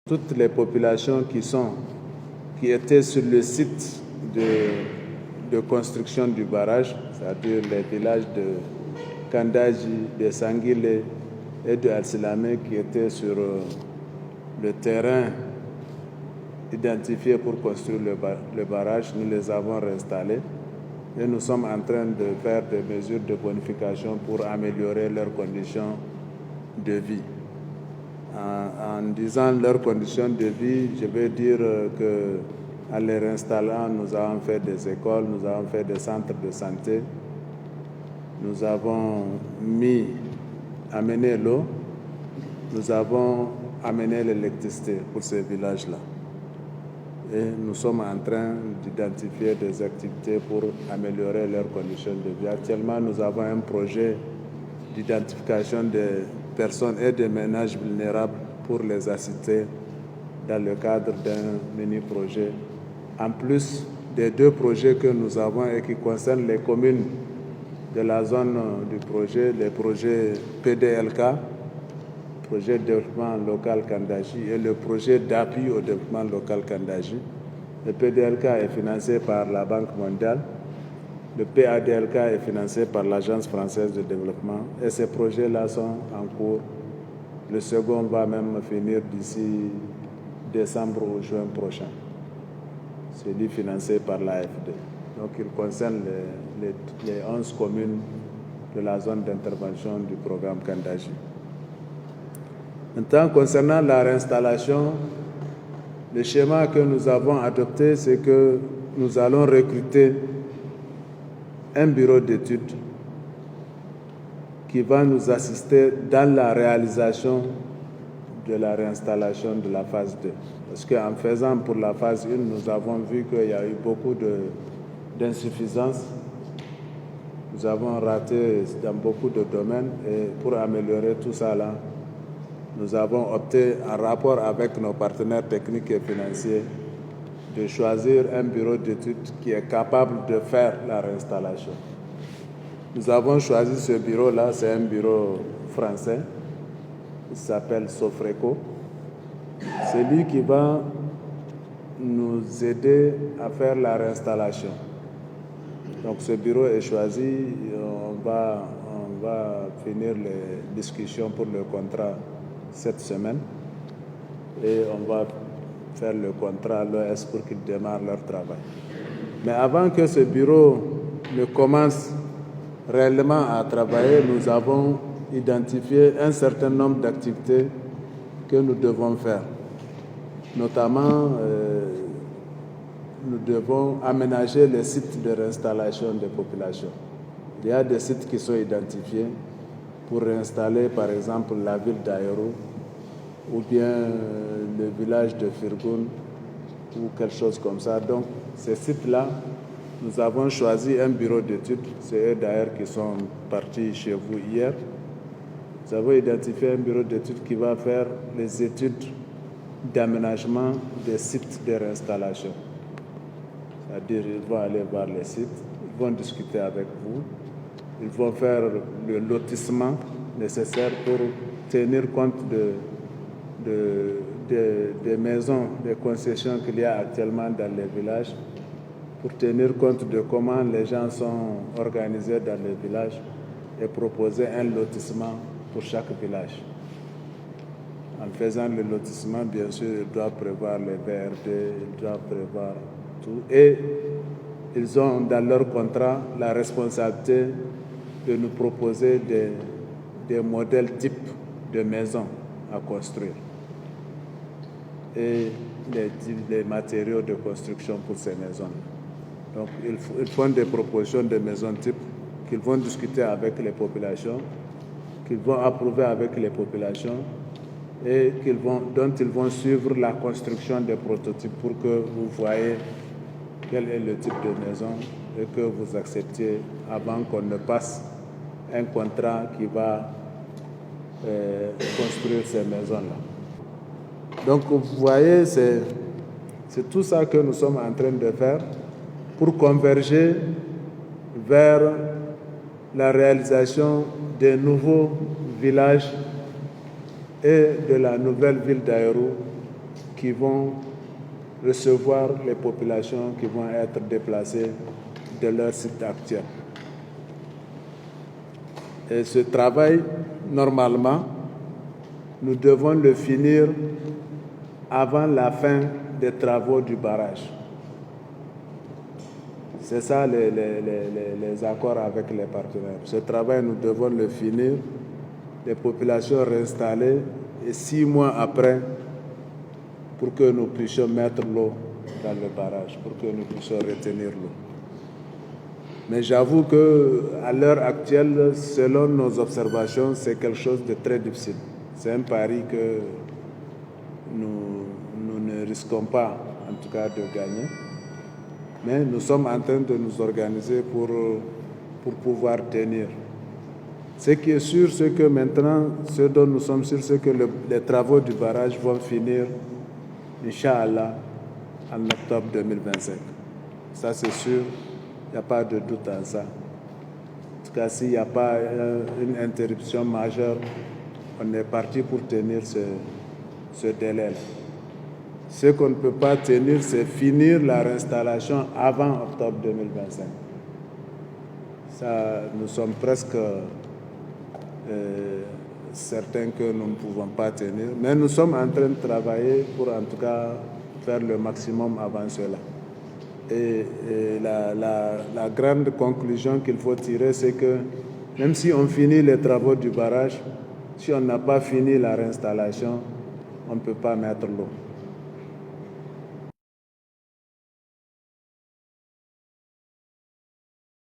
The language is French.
toutes les populations qui étaient sur le site de construction du barrage, c'est-à-dire les villages de Kandaji, de Sanguile et de Alsilame qui étaient sur le terrain identifié pour construire le barrage. Nous les avons réinstallés et nous sommes en train de faire des mesures de bonification pour améliorer leurs conditions de vie. En disant leurs conditions de vie, je veux dire qu'en les réinstallant, nous avons fait des écoles, nous avons fait des centres de santé, nous avons amené l'eau, nous avons amené l'électricité pour ces villages-là. Et nous sommes en train d'identifier des activités pour améliorer leurs conditions de vie. Actuellement, nous avons un projet d'identification des personnes et des ménages vulnérables pour les assister dans le cadre d'un mini-projet. En plus des 2 projets que nous avons et qui concernent les communes de la zone du projet, les projets PDLK, projet de développement local Kandaji, et le projet d'appui au développement local Kandaji. Le PDLK est financé par la Banque mondiale, le PADLK est financé par l'Agence française de développement, et ces projets-là sont en cours. Le second va même finir d'ici décembre ou juin prochain. C'est lui financé par l'AFD. Donc il concerne les 11 communes de la zone d'intervention du programme Kandaji. Maintenant, concernant la réinstallation, le schéma que nous avons adopté, c'est que nous allons recruter un bureau d'études qui va nous assister dans la réalisation de la réinstallation de la phase 2. Parce qu'en faisant pour la phase 1, nous avons vu qu'il y a eu beaucoup d'insuffisances. Nous avons raté dans beaucoup de domaines et pour améliorer tout ça là, nous avons opté, en rapport avec nos partenaires techniques et financiers, de choisir un bureau d'études qui est capable de faire la réinstallation. Nous avons choisi ce bureau-là, c'est un bureau français, il s'appelle Sofreco. C'est lui qui va nous aider à faire la réinstallation. Donc ce bureau est choisi, on va finir les discussions pour le contrat cette semaine et on va faire le contrat à l'OS pour qu'ils démarrent leur travail. Mais avant que ce bureau ne commence réellement à travailler, nous avons identifié un certain nombre d'activités que nous devons faire. Notamment, nous devons aménager les sites de réinstallation des populations. Il y a des sites qui sont identifiés pour réinstaller, par exemple, la ville d'Aïrou ou bien le village de Firgoun ou quelque chose comme ça. Donc, ces sites-là, nous avons choisi un bureau d'études. C'est eux d'ailleurs qui sont partis chez vous hier. Nous avons identifié un bureau d'études qui va faire les études d'aménagement des sites de réinstallation. C'est-à-dire, ils vont aller voir les sites, ils vont discuter avec vous, ils vont faire le lotissement nécessaire pour tenir compte des maisons, des concessions qu'il y a actuellement dans les villages, pour tenir compte de comment les gens sont organisés dans les villages et proposer un lotissement pour chaque village. En faisant le lotissement, bien sûr, ils doivent prévoir les VRD, ils doivent prévoir tout. Et ils ont dans leur contrat la responsabilité de nous proposer des modèles types de maisons à construire et les matériaux de construction pour ces maisons. Donc, ils font des propositions de maisons types qu'ils vont discuter avec les populations, qu'ils vont approuver avec les populations et dont ils vont suivre la construction des prototypes pour que vous voyez quel est le type de maison et que vous acceptiez avant qu'on ne passe un contrat qui va construire ces maisons-là. Donc vous voyez, c'est tout ça que nous sommes en train de faire pour converger vers la réalisation des nouveaux villages et de la nouvelle ville d'Aïrou qui vont recevoir les populations qui vont être déplacées de leur site actuel. Et ce travail, normalement, nous devons le finir avant la fin des travaux du barrage. C'est ça les accords avec les partenaires. Ce travail, nous devons le finir, les populations réinstallées, et 6 mois après, pour que nous puissions mettre l'eau dans le barrage, pour que nous puissions retenir l'eau. Mais j'avoue qu'à l'heure actuelle, selon nos observations, c'est quelque chose de très difficile. C'est un pari que nous ne risquons pas, en tout cas, de gagner. Mais nous sommes en train de nous organiser pour pouvoir tenir. Ce qui est sûr, c'est que maintenant, ce dont nous sommes sûrs, c'est que les travaux du barrage vont finir, Inch'Allah, en octobre 2025. Ça, c'est sûr, il n'y a pas de doute en ça. En tout cas, s'il n'y a pas une interruption majeure, on est parti pour tenir ce délai-là. Ce qu'on ne peut pas tenir, c'est finir la réinstallation avant octobre 2025. Ça, nous sommes presque certains que nous ne pouvons pas tenir, mais nous sommes en train de travailler pour en tout cas faire le maximum avant cela. Et la grande conclusion qu'il faut tirer, c'est que même si on finit les travaux du barrage, si on n'a pas fini la réinstallation, on ne peut pas mettre l'eau.